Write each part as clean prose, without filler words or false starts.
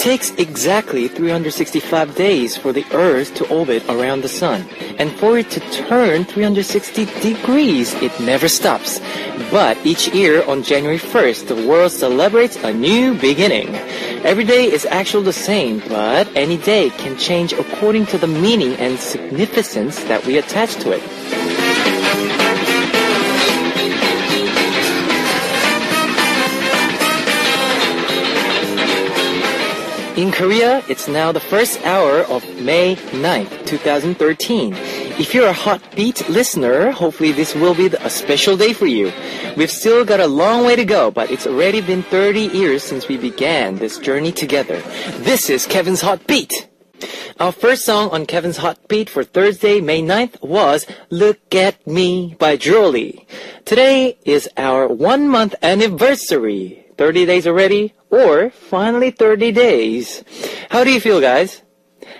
takes exactly 365 days for the Earth to orbit around the Sun. And for it to turn 360 degrees, it never stops. But each year on January 1st, the world celebrates a new beginning. Every day is actually the same, but any day can change according to the meaning and significance that we attach to it. In Korea, it's now the first hour of May 9th, 2013. If you're a Heartbeat listener, hopefully this will be a special day for you. We've still got a long way to go, but it's already been 30 years since we began this journey together. This is Kevin's Heartbeat. Our first song on Kevin's Heartbeat for Thursday, May 9th was Look at Me by Julie. Today is our 1-month anniversary. 30 days already? Or finally 30 days? How do you feel, guys?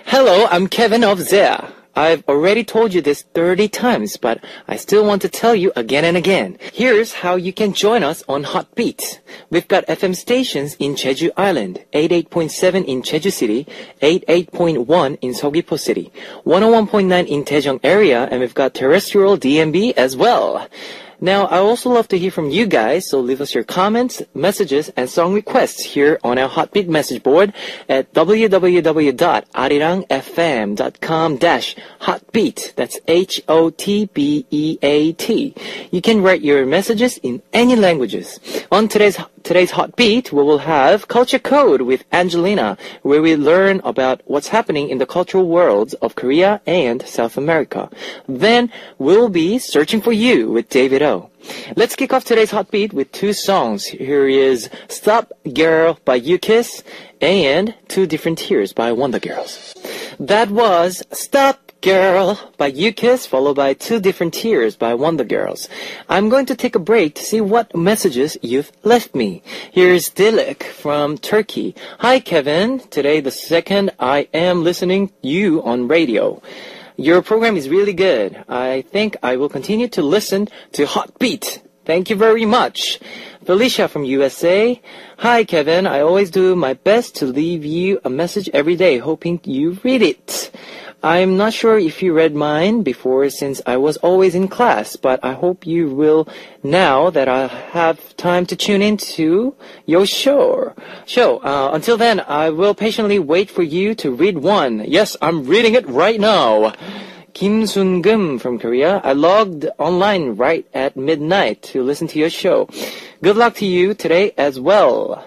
Hello, I'm Kevin of Zea. I've already told you this 30 times, but I still want to tell you again and again. Here's how you can join us on Heartbeat. We've got FM stations in Jeju Island, 88.7 in Jeju City, 88.1 in Seogwipo City, 101.9 in Daejeong area, and we've got terrestrial DMB as well. Now, I also love to hear from you guys, so leave us your comments, messages, and song requests here on our Heartbeat message board at www.arirangfm.com/heartbeat. That's HOTBEAT. You can write your messages in any languages. On today's Heartbeat, we will have Culture Code with Angelina, where we learn about what's happening in the cultural worlds of Korea and South America. Then, we'll be Searching for You with David O. Let's kick off today's Heartbeat with two songs. Here is Stop Girl by U-Kiss and Two Different Tears by Wonder Girls. That was Stop Girl by U-Kiss, followed by Two Different Tears by Wonder Girls. I'm going to take a break to see what messages you've left me. Here's Dilek from Turkey. Hi, Kevin. Today, the second I am listening to you on radio. Your program is really good. I think I will continue to listen to Heartbeat. Thank you very much. Felicia from USA. Hi, Kevin. I always do my best to leave you a message every day, hoping you read it. I'm not sure if you read mine before since I was always in class, but I hope you will now that I have time to tune into your show. Until then, I will patiently wait for you to read one. Yes, I'm reading it right now. Kim Sun-gum from Korea. I logged online right at midnight to listen to your show. Good luck to you today as well.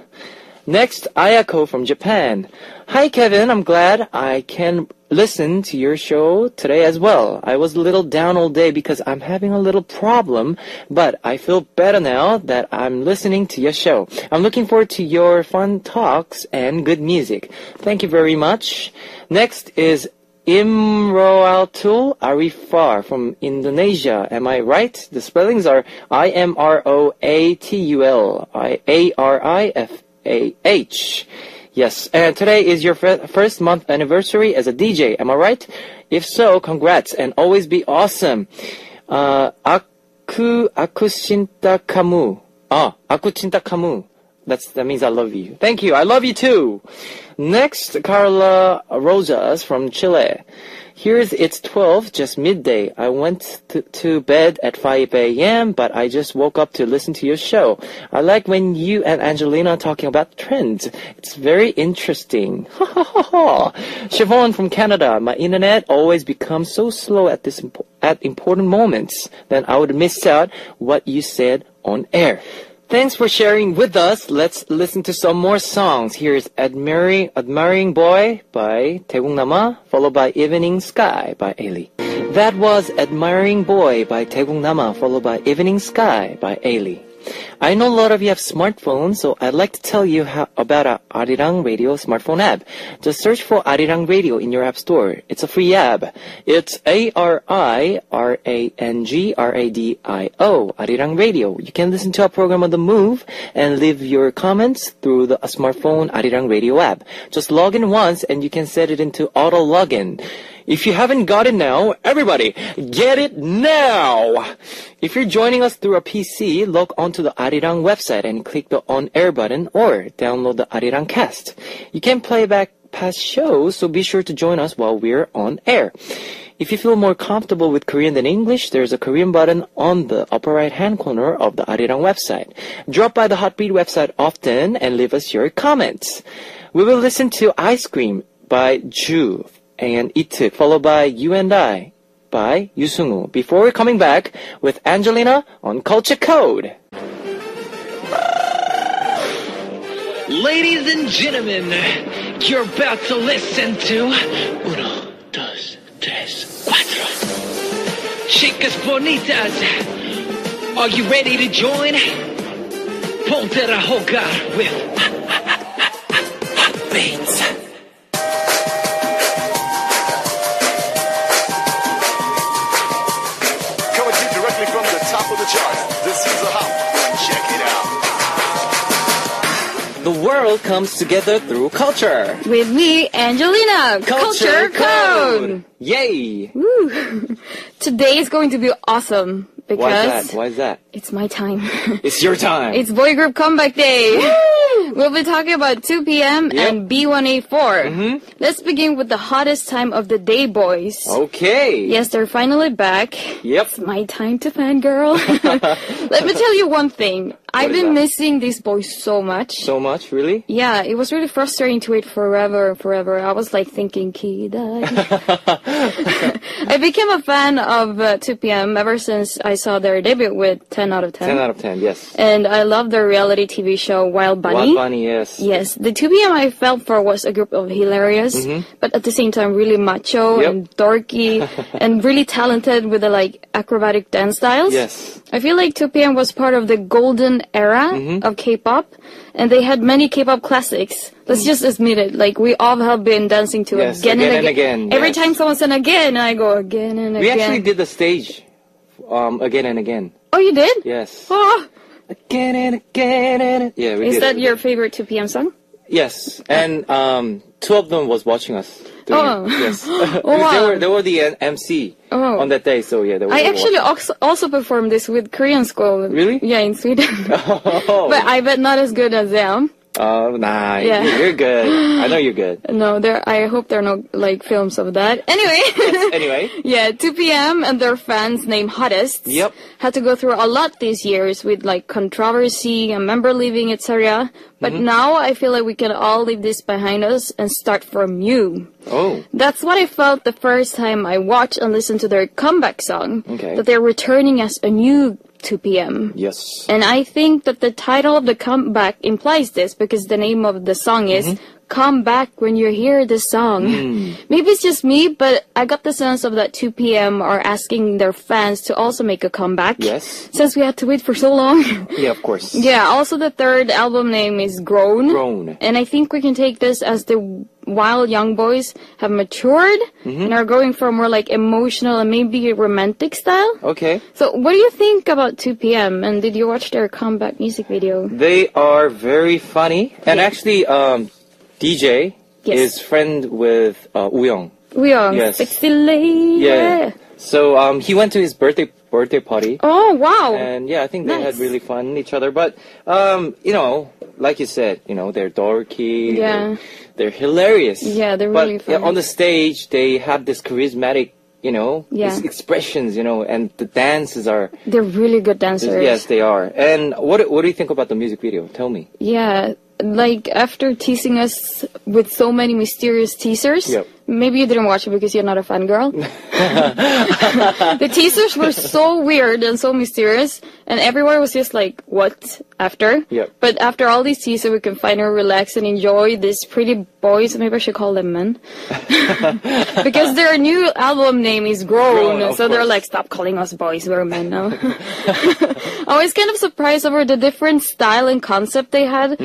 Next, Ayako from Japan. Hi, Kevin. I'm glad I can listen to your show today as well. I was a little down all day because I'm having a little problem, but I feel better now that I'm listening to your show. I'm looking forward to your fun talks and good music. Thank you very much. Next is Imroatul Arifar from Indonesia. Am I right? The spellings are Imroatul Arifah. Yes, and today is your first month anniversary as a DJ. Am I right? If so, congrats and always be awesome. Aku cinta kamu. Aku cinta kamu. That means I love you. Thank you. I love you too. Next, Carla Rosas from Chile. It's 12, just midday. I went to bed at 5 a.m., but I just woke up to listen to your show. I like when you and Angelina are talking about trends. It's very interesting. Ha ha ha ha. Siobhan from Canada. My internet always becomes so slow at important moments. Then I would miss out what you said on air. Thanks for sharing with us. Let's listen to some more songs. Here's Admiring Boy by Daeguknama, followed by Evening Sky by Ailey. That was Admiring Boy by Daeguknama, followed by Evening Sky by Ailey. I know a lot of you have smartphones, so I'd like to tell you about our Arirang Radio smartphone app. Just search for Arirang Radio in your app store. It's a free app. It's ARIRANGRADIO, Arirang Radio. You can listen to our program on the move and leave your comments through the smartphone Arirang Radio app. Just log in once and you can set it into auto login. If you haven't got it now, everybody, get it now! If you're joining us through a PC, log onto the Arirang website and click the on-air button or download the Arirang cast. You can play back past shows, so be sure to join us while we're on air. If you feel more comfortable with Korean than English, there's a Korean button on the upper right-hand corner of the Arirang website. Drop by the Hotbeat website often and leave us your comments. We will listen to Ice Cream by Ju and Ituk, followed by You and I by Yusungu, before we're coming back with Angelina on Culture Code. Ladies and gentlemen, you're about to listen to Uno, Dos, Tres, Cuatro. Chicas bonitas, are you ready to join? Ponte a jugar with Beats. Coming to you directly from the top of the charts, this is a hop. Check it out. The world comes together through culture. With me, Angelina. Culture Code. Yay! Woo. Today is going to be awesome because Why is that? it's my time. It's your time. It's boy group comeback day. We'll be talking about 2 p.m. and B1A4. Let's begin with the hottest time of the day, boys. Okay. Yes, they're finally back. Yep. It's my time to fangirl. Let me tell you one thing. I've is been that? missing these boys so much. So much, really? Yeah, it was really frustrating to wait forever. I was like thinking, Kida. I became a fan of 2PM ever since I saw their debut with 10 out of 10. 10 out of 10, yes. And I love their reality TV show, Wild Bunny. Wild Bunny, yes. Yes, the 2PM I felt for was a group of hilarious, but at the same time really macho Yep. and dorky and really talented with the like acrobatic dance styles. Yes. I feel like 2PM was part of the golden era of K-pop, and they had many K-pop classics. Let's just admit it. Like, we all have been dancing to Yes, again and again, Every yes. time someone said again, I go again and We again. actually did the stage again and again. Oh, you did? Yes. Oh, Again and again and yeah, we did. is that it. your favorite 2PM song? Yes, and two of them was watching us. Doing Oh. it. Yes. wow. They were the MC Oh. on that day, so yeah. They were I actually watching. also performed this with Korean school. Really? Yeah, in Sweden. Oh. But I bet not as good as them. Oh, nah, Yeah. you're good. I know you're good. No, I hope there are no like films of that. Anyway. Anyway. Yeah, 2PM and their fans named Hottest Yep. had to go through a lot these years with like controversy, a member leaving, etc. But now I feel like we can all leave this behind us and start from new. Oh. That's what I felt the first time I watched and listened to their comeback song. Okay. That they're returning as a new 2PM. Yes. And I think that the title of the comeback implies this because the name of the song is Come Back When You Hear the Song. Maybe it's just me, but I got the sense of that 2PM are asking their fans to also make a comeback. Yes. Since we had to wait for so long. Yeah, of course. Yeah, also the third album name is Grown. Grown. And I think we can take this as the while young boys have matured and are going for a more like emotional and maybe romantic style. Okay. So what do you think about 2PM, and did you watch their comeback music video? They are very funny, and actually, DJ Yes. is friend with Woo-young. Woo-young, Yes. sexy lady. Yeah. So he went to his birthday party. Oh, wow. And yeah, I think they had Nice. really fun each other. But like you said, they're dorky. Yeah. They're hilarious. Yeah, they're but, really yeah, funny. on the stage, they have this charismatic, Yeah. these expressions, and the dances are. They're really good dancers. Yes, they are. And what do you think about the music video? Tell me. Yeah, like after teasing us with so many mysterious teasers, Yep. maybe you didn't watch it because you're not a fangirl. The teasers were so weird and so mysterious, and everyone was just like, what? After? Yep. But after all these teasers, we can finally relax and enjoy these pretty boys. Maybe I should call them men. Because their new album name is Grown, Grown, of so they're course. like, stop calling us boys, we're men now. I was kind of surprised over the different style and concept they had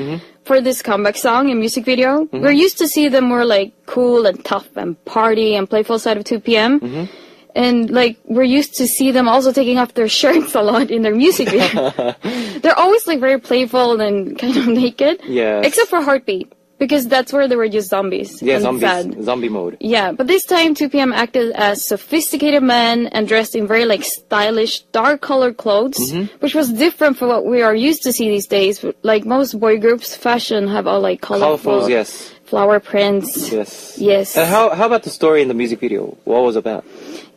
for this comeback song and music video. We're used to see them more like cool and tough and party and playful side of 2PM. And like we're used to see them also taking off their shirts a lot in their music video. They're always like very playful and kind of naked. Yes. Except for Heartbeat. Because that's where they were just zombies. Yeah, and zombies. sad. Zombie mode. Yeah, but this time 2PM acted as sophisticated men and dressed in very like stylish, dark colored clothes, which was different from what we are used to see these days. Like most boy groups, fashion have all like colorful Yes. flower prints. Yes. Yes. And how about the story in the music video? What was it about?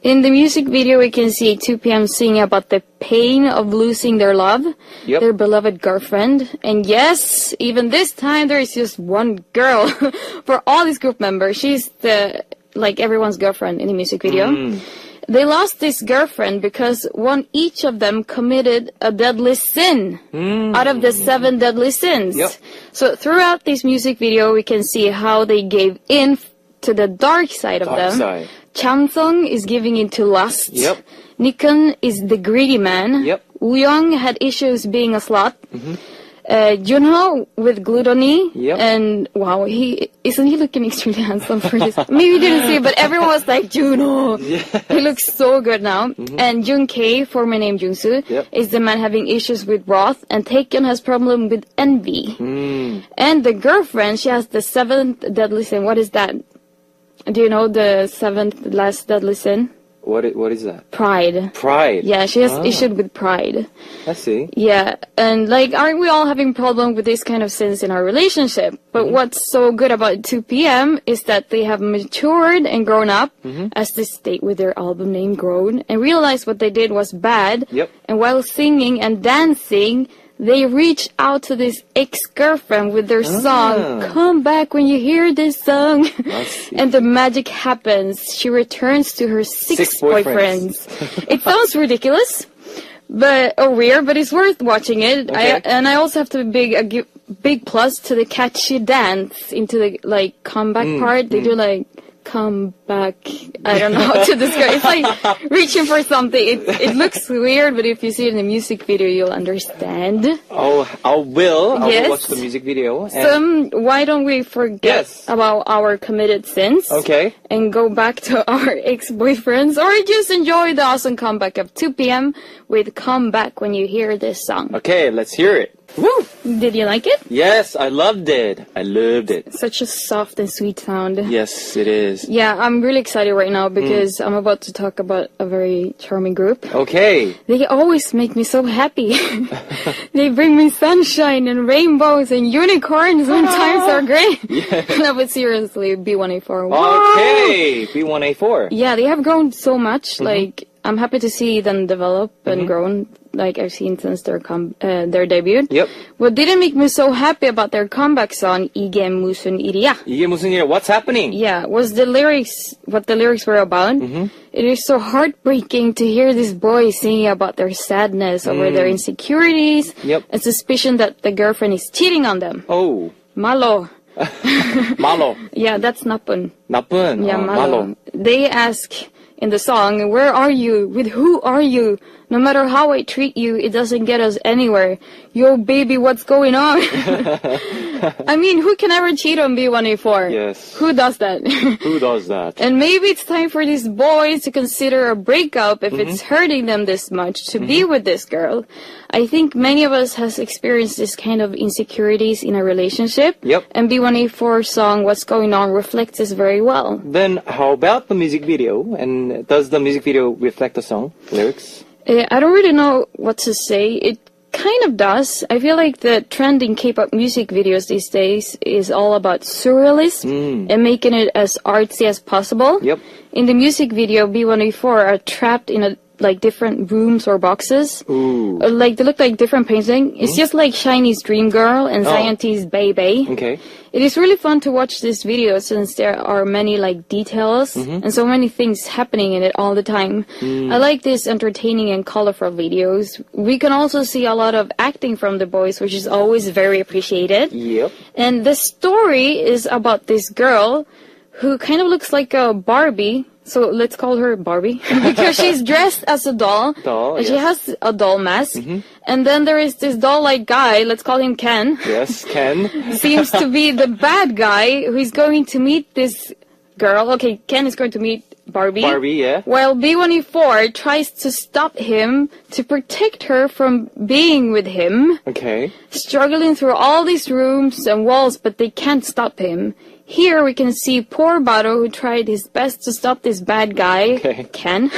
In the music video, we can see 2PM singing about the pain of losing their love, Yep. their beloved girlfriend. And yes, even this time, there is just one girl for all these group members. She's like everyone's girlfriend in the music video. They lost this girlfriend because each of them committed a deadly sin out of the 7 deadly sins. Yep. So throughout this music video, we can see how they gave in to the dark side of Dark them. side. Chansung is giving into lust. Yep. Nikon is the greedy man. Yep. Wooyoung had issues being a slut. Junho with gluttony. Yep. And wow, isn't he looking extremely handsome for this? Maybe you didn't see it, but everyone was like, Junho. Yes. He looks so good now. And Jung K, former name Jungsu, Yep. is the man having issues with wrath. And Taekyeon has problem with envy. And the girlfriend, she has the 7th deadly sin. What is that? Do you know the 7th last deadly sin? What is that? Pride. Pride. Yeah, she has issue with pride. I see. Yeah, and like, aren't we all having problem with this kind of sins in our relationship? But what's so good about 2PM is that they have matured and grown up, as they state with their album name Grown, and realized what they did was bad. Yep. And while singing and dancing, they reach out to this ex-girlfriend with their song, Come Back When You Hear This Song. see. And the magic happens. She returns to her 6 boyfriends. It sounds ridiculous, or weird, but it's worth watching it. Okay. I also have to give big plus to the catchy dance into the like comeback part. They do like come back. I don't know how to describe. It's like reaching for something. It looks weird, but if you see it in the music video, you'll understand. Oh, I will Yes. watch the music video. So why don't we forget Yes. about our committed sins? Okay. And go back to our ex-boyfriends, or just enjoy the awesome comeback of 2PM with Come Back When You Hear This Song. Okay, let's hear it. Woo! Did you like it? Yes, I loved it. I loved it. Such a soft and sweet sound. Yes, it is. Yeah, I'm really excited right now because I'm about to talk about a very charming group. Okay. They always make me so happy. They bring me sunshine and rainbows and unicorns when times are great. No, but seriously, B1A4. Wow. Okay, B1A4. Yeah, they have grown so much. Like, I'm happy to see them develop and grown. Like I've seen since their debut. Yep. What didn't make me so happy about their comeback song, 이게 무슨 일이야? 이게 무슨 일이야? What's happening? Yeah, was what the lyrics were about. It is so heartbreaking to hear these boys singing about their sadness over their insecurities Yep. and suspicion that the girlfriend is cheating on them. Oh, Malo. malo. Yeah, that's 나쁜. 나쁜. Yeah, malo. malo. They ask in the song, where are you? With who are you? No matter how I treat you, it doesn't get us anywhere. Yo, baby, what's going on? I mean, who can ever cheat on B1A4? Yes. Who does that? Who does that? And maybe it's time for these boys to consider a breakup if it's hurting them this much to be with this girl. I think many of us has experienced this kind of insecurities in a relationship. Yep. And B1A4 song, What's Going On, reflects this very well. Then how about the music video? And does the music video reflect the song lyrics? I don't really know what to say. It kind of does. I feel like the trend in K-pop music videos these days is all about surrealism and making it as artsy as possible. Yep. In the music video, B1A4 are trapped in different rooms or boxes. Ooh. Like they look like different painting. It's just like Shiny's Dream Girl and Sciente's Baby. Okay. It is really fun to watch this video since there are many like details and so many things happening in it all the time. I like these entertaining and colorful videos. We can also see a lot of acting from the boys, which is always very appreciated. Yep. And the story is about this girl who kind of looks like a Barbie. So let's call her Barbie because she's dressed as a doll. And she has a doll mask. And then there is this doll-like guy, let's call him Ken. Yes, Ken. Seems to be the bad guy who is going to meet this girl. Okay, Ken is going to meet Barbie. Barbie, yeah. While B1A4 tries to stop him to protect her from being with him. Okay. Struggling through all these rooms and walls, but they can't stop him. Here we can see poor Baro, who tried his best to stop this bad guy, Ken,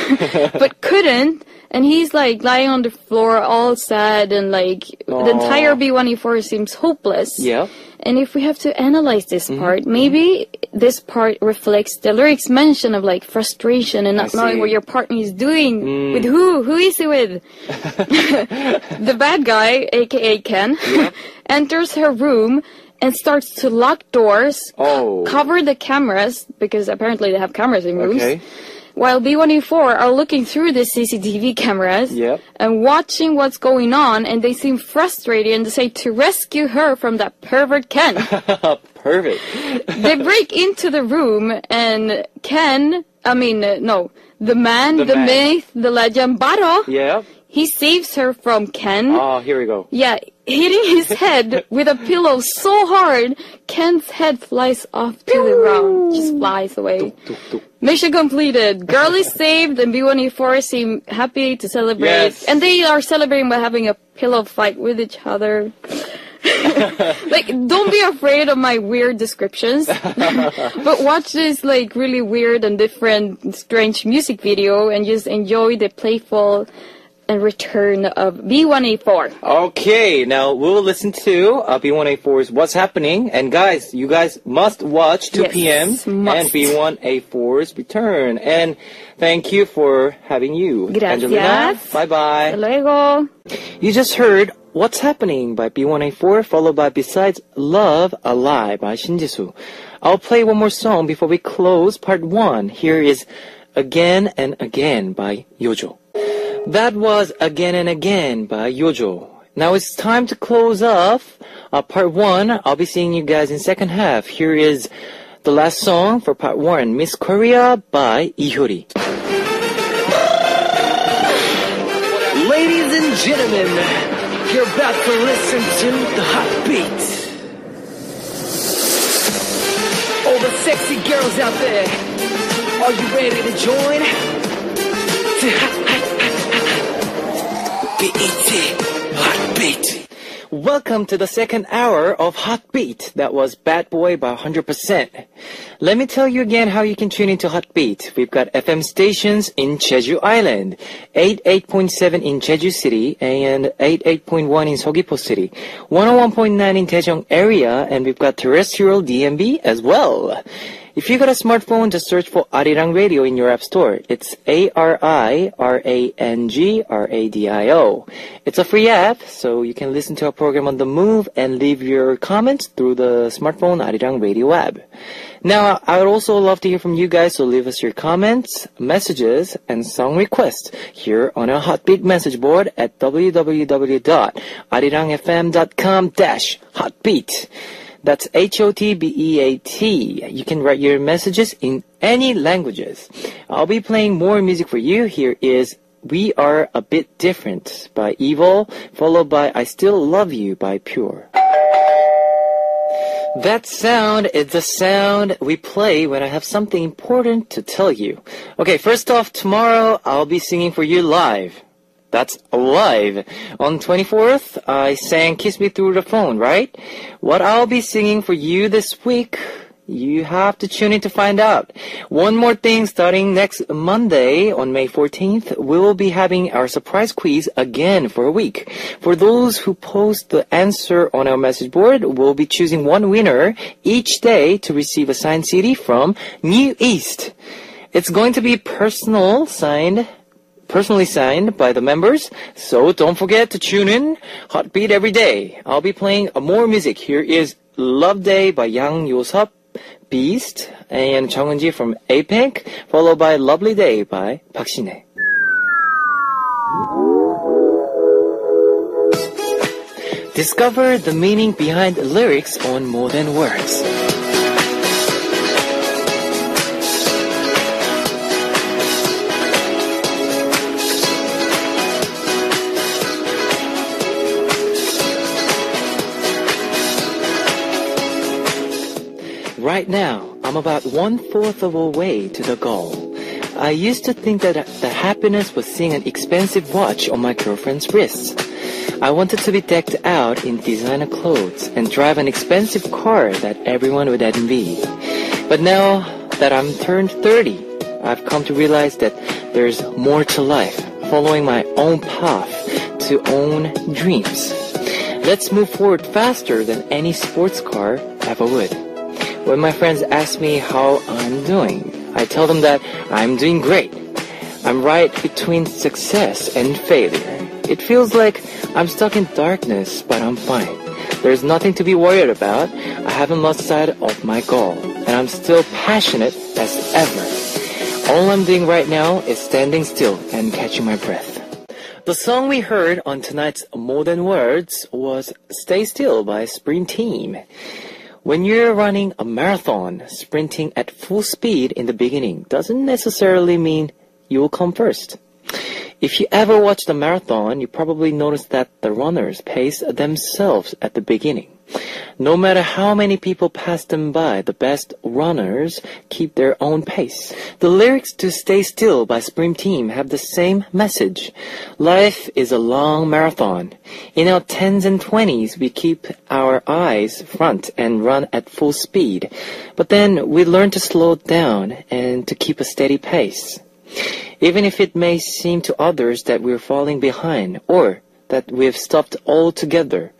but couldn't. And he's like lying on the floor all sad, and like the entire B1A4 seems hopeless. Yeah. And if we have to analyze this part, maybe this part reflects the lyrics mention of like frustration and not knowing what your partner is doing. With who? Who is he with? The bad guy, aka Ken, enters her room and starts to lock doors, cover the cameras, because apparently they have cameras in rooms. Okay. While B1A4 are looking through the CCTV cameras and watching what's going on, and they seem frustrated and decide to rescue her from that pervert Ken. Perfect. They break into the room, and Ken, the man, the myth, the legend, Baro, he saves her from Ken. Oh, here we go. Yeah, hitting his head with a pillow so hard, Ken's head flies off to the ground. Just flies away. Mission completed. Girl is saved, and B1A4 seem happy to celebrate. Yes. And they are celebrating by having a pillow fight with each other. Like, don't be afraid of my weird descriptions. But watch this, like, really weird and different, strange music video and just enjoy the playful and return of B1A4. Okay, now we will listen to B1A4's What's Happening. And guys, you guys must watch 2 p.m. and B1A4's return. And thank you for having you, Gracias. Angelina. Bye-bye. Hasta luego. You just heard What's Happening by B1A4, followed by Besides Love, A Lie by Shinjisoo. I'll play one more song before we close part 1. Here is Again and Again by Yojo. That was Again and Again by Yojo. Now it's time to close off part 1. I'll be seeing you guys in second half. Here is the last song for part 1, Miss Korea by Ihyori. Ladies and gentlemen, you're about to listen to the Hot Beat. All the sexy girls out there, are you ready to join? Hot Beat. Welcome to the second hour of Hot Beat. That was Bad Boy by 100%. Let me tell you again how you can tune into Hot Beat. We've got FM stations in Jeju Island, 88.7 in Jeju City and 88.1 in Seogwipo City, 101.9 in Daejeong area, and we've got terrestrial DMB as well. If you got a smartphone, just search for Arirang Radio in your app store. It's ARIRANG RADIO. It's a free app, so you can listen to our program on the move and leave your comments through the smartphone Arirang Radio app. Now, I would also love to hear from you guys, so leave us your comments, messages, and song requests here on our Hotbeat message board at www.arirangfm.com/hotbeat. That's HOTBEAT. You can write your messages in any languages. I'll be playing more music for you. Here is We Are a Bit Different by Evil, followed by I Still Love You by Pure. That sound is the sound we play when I have something important to tell you. Okay, first off, tomorrow I'll be singing for you live. That's live. On 24th, I sang Kiss Me Through the Phone, right? What I'll be singing for you this week, you have to tune in to find out. One more thing, starting next Monday on May 14th, we will be having our surprise quiz again for a week. For those who post the answer on our message board, we'll be choosing one winner each day to receive a signed CD from New East. It's going to be personally signed by the members, so don't forget to tune in. Hot Beat every day. I'll be playing more music. Here is Love Day by Yang Yosup, Beast, and Chung Eun-ji from APEC, followed by Lovely Day by Park Shin-hye. Discover the meaning behind lyrics on More Than Words. Right now, I'm about 1/4 of a way to the goal. I used to think that happiness was seeing an expensive watch on my girlfriend's wrist. I wanted to be decked out in designer clothes and drive an expensive car that everyone would envy. But now that I'm turned 30, I've come to realize that there's more to life, following my own path to own dreams. Let's move forward faster than any sports car ever would. When my friends ask me how I'm doing, I tell them that I'm doing great. I'm right between success and failure. It feels like I'm stuck in darkness, but I'm fine. There's nothing to be worried about. I haven't lost sight of my goal, and I'm still passionate as ever. All I'm doing right now is standing still and catching my breath. The song we heard on tonight's More Than Words was Stay Still by Spring Team. When you're running a marathon, sprinting at full speed in the beginning doesn't necessarily mean you will come first. If you ever watched a marathon, you probably noticed that the runners pace themselves at the beginning. No matter how many people pass them by, the best runners keep their own pace. The lyrics to Stay Still by Spring Team have the same message. Life is a long marathon. In our 10s and 20s, we keep our eyes front and run at full speed. But then we learn to slow down and to keep a steady pace. Even if it may seem to others that we're falling behind or that we've stopped altogether,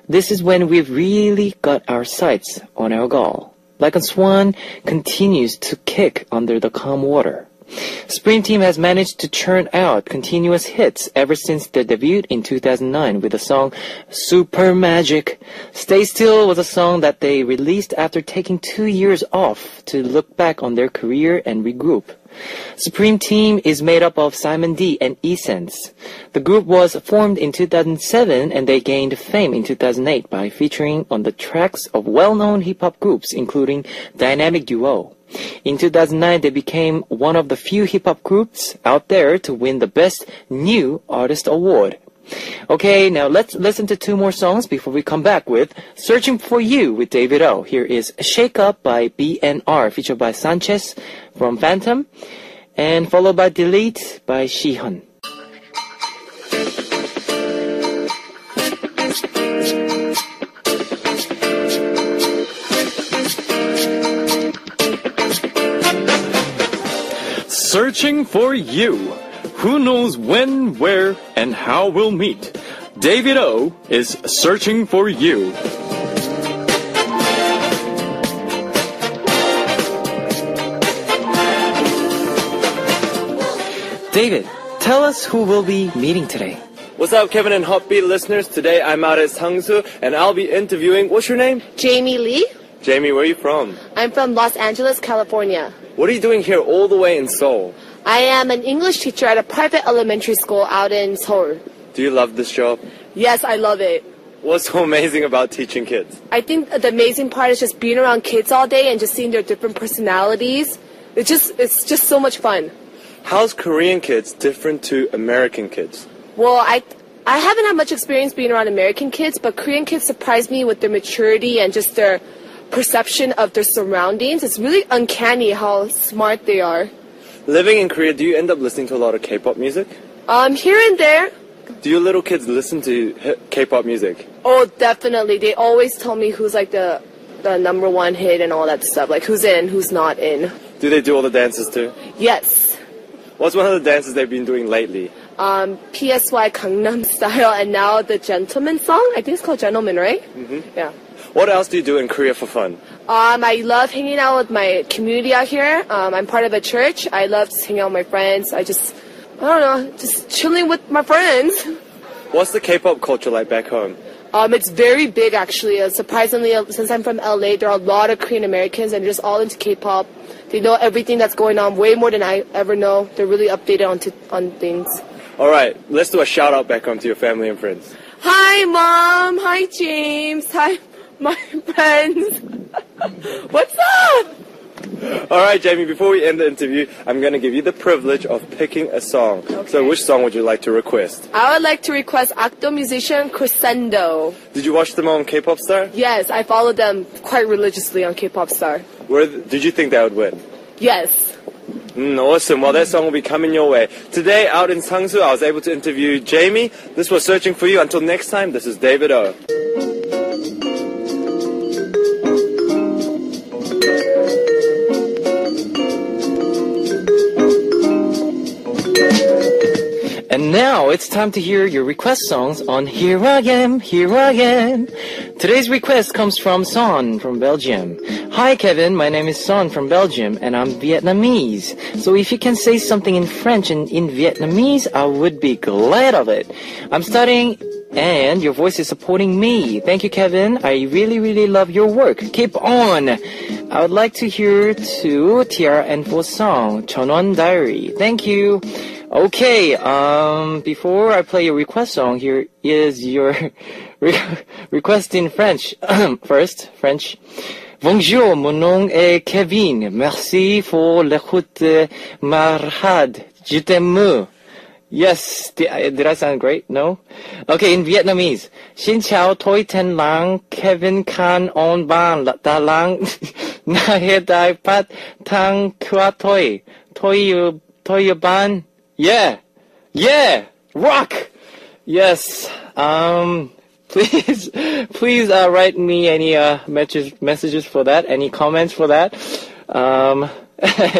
this is when we've really got our sights on our goal. Like a swan continues to kick under the calm water. Spring Team has managed to churn out continuous hits ever since their debut in 2009 with the song Super Magic. Stay Still was a song that they released after taking 2 years off to look back on their career and regroup. Supreme Team is made up of Simon D and Essence. The group was formed in 2007 and they gained fame in 2008 by featuring on the tracks of well-known hip-hop groups including Dynamic Duo. In 2009, they became one of the few hip-hop groups out there to win the Best New Artist Award. Okay, now let's listen to 2 more songs before we come back with Searching for You with David O. Here is Shake Up by BNR, featured by Sanchez from Phantom, and followed by Delete by Shihan. Searching for You. Who knows when, where, and how we'll meet? David O is searching for you. David, tell us who we'll be meeting today. What's up, Kevin and Hotbeat listeners? Today I'm out at Sangsu and I'll be interviewing, what's your name? Jamie Lee. Jamie, where are you from? I'm from Los Angeles, California. What are you doing here all the way in Seoul? I am an English teacher at a private elementary school out in Seoul. Do you love this job? Yes, I love it. What's so amazing about teaching kids? I think the amazing part is just being around kids all day and just seeing their different personalities. It's just so much fun. How's Korean kids different to American kids? Well, I haven't had much experience being around American kids, but Korean kids surprise me with their maturity and just their perception of their surroundings. It's really uncanny how smart they are. Living in Korea, do you end up listening to a lot of K-pop music? Here and there. Do your little kids listen to K-pop music? Oh, definitely. They always tell me who's like the number one hit and all that stuff. Like who's in, who's not in. Do they do all the dances too? Yes. What's one of the dances they've been doing lately? PSY Gangnam Style and now the Gentleman song. I think it's called Gentleman, right? Mm-hmm. Yeah. What else do you do in Korea for fun? I love hanging out with my community out here. I'm part of a church. I love just hanging out with my friends. I don't know, just chilling with my friends. What's the K-pop culture like back home? It's very big, actually. Surprisingly, since I'm from LA, there are a lot of Korean Americans and they're just all into K-pop. They know everything that's going on way more than I ever know. They're really updated on things. All right, let's do a shout out back home to your family and friends. Hi, Mom. Hi, James. Hi, my friends. What's up? All right, Jamie, before we end the interview, I'm going to give you the privilege of picking a song. Okay. So which song would you like to request? I would like to request actor musician Crescendo. Did you watch them on K-Pop Star? Yes, I follow them quite religiously on K-Pop Star. Did you think they would win? Yes. Awesome. Well, that song will be coming your way. Today, out in Sangsu, I was able to interview Jamie. This was Searching for You. Until next time, this is David O. And now it's time to hear your request songs on Here I Am, Here I Am. Today's request comes from Son from Belgium. Hi Kevin, my name is Son from Belgium and I'm Vietnamese. So if you can say something in French and in Vietnamese, I would be glad of it. I'm studying and your voice is supporting me. Thank you Kevin, I really love your work. Keep on! I would like to hear to Tiara and Fo's song, Cheonwon Diary. Thank you. Okay, before I play your request song, here is your request in French. First, French. Bonjour, mon nom est Kevin. Merci pour l'écoute marhad. Je t'aime. Yes, did I sound great? No? Okay, in Vietnamese. Xin chào tôi tên lang Kevin Khan on ban da lang na he dai pat tang kwa toi. Toi ban. Yeah, rock. Yes. Please write me any messages for that, any comments for that. And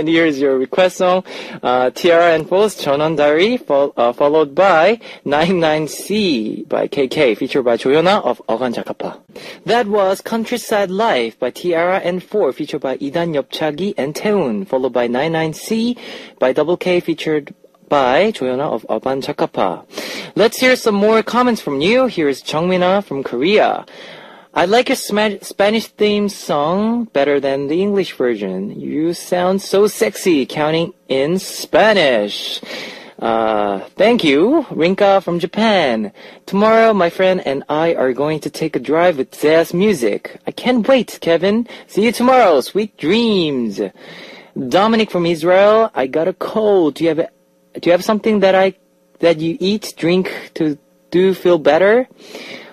here's your request song, Tiara and Fo's Cheonwon Diary, followed by 99C by KK, featured by Joyona of Ogan Jakapa. That was Countryside Life by Tiara and Fo, featured by Idan Yopchagi and Taeun, followed by 99C by Double K, featured by Joyona of Ogan Jakapa. Let's hear some more comments from you. Here's Jungmina from Korea. I like your Spanish theme song better than the English version. You sound so sexy counting in Spanish. Thank you. Rinka from Japan. Tomorrow, my friend and I are going to take a drive with Zea's music. I can't wait, Kevin. See you tomorrow. Sweet dreams. Dominic from Israel. I got a cold. Do you have something that you eat, drink to feel better?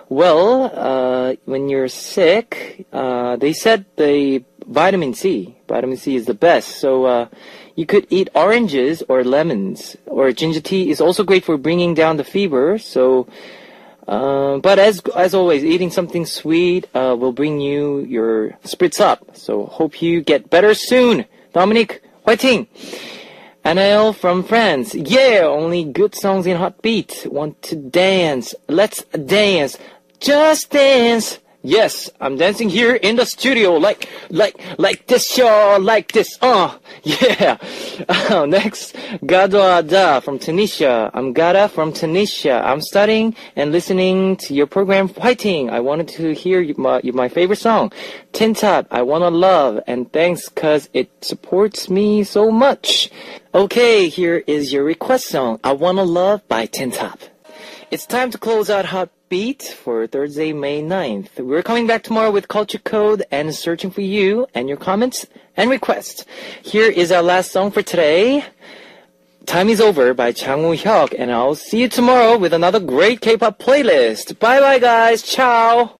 Well, when you're sick, they said the vitamin C is the best. So, you could eat oranges or lemons, or ginger tea is also great for bringing down the fever. So, but as always, eating something sweet, will bring your spirits up. So hope you get better soon. Dominic, 화이팅! Anael from France. Yeah, only good songs in Hot Beat. Want to dance. Let's dance. Just dance. Yes, I'm dancing here in the studio like this, y'all, like this. Yeah. Next, Gado Ada from Tunisia. I'm Gada from Tunisia. I'm studying and listening to your program, Fighting. I wanted to hear my favorite song, Tin Top, I Wanna Love, and thanks cause it supports me so much. Okay, here is your request song, I Wanna Love by Tin Top. It's time to close out Hot Beat for Thursday, May 9th. We're coming back tomorrow with Culture Code and searching for you and your comments and requests. Here is our last song for today. Time is Over by Chang Woo-hyuk, and I'll see you tomorrow with another great K-pop playlist. Bye bye guys. Ciao.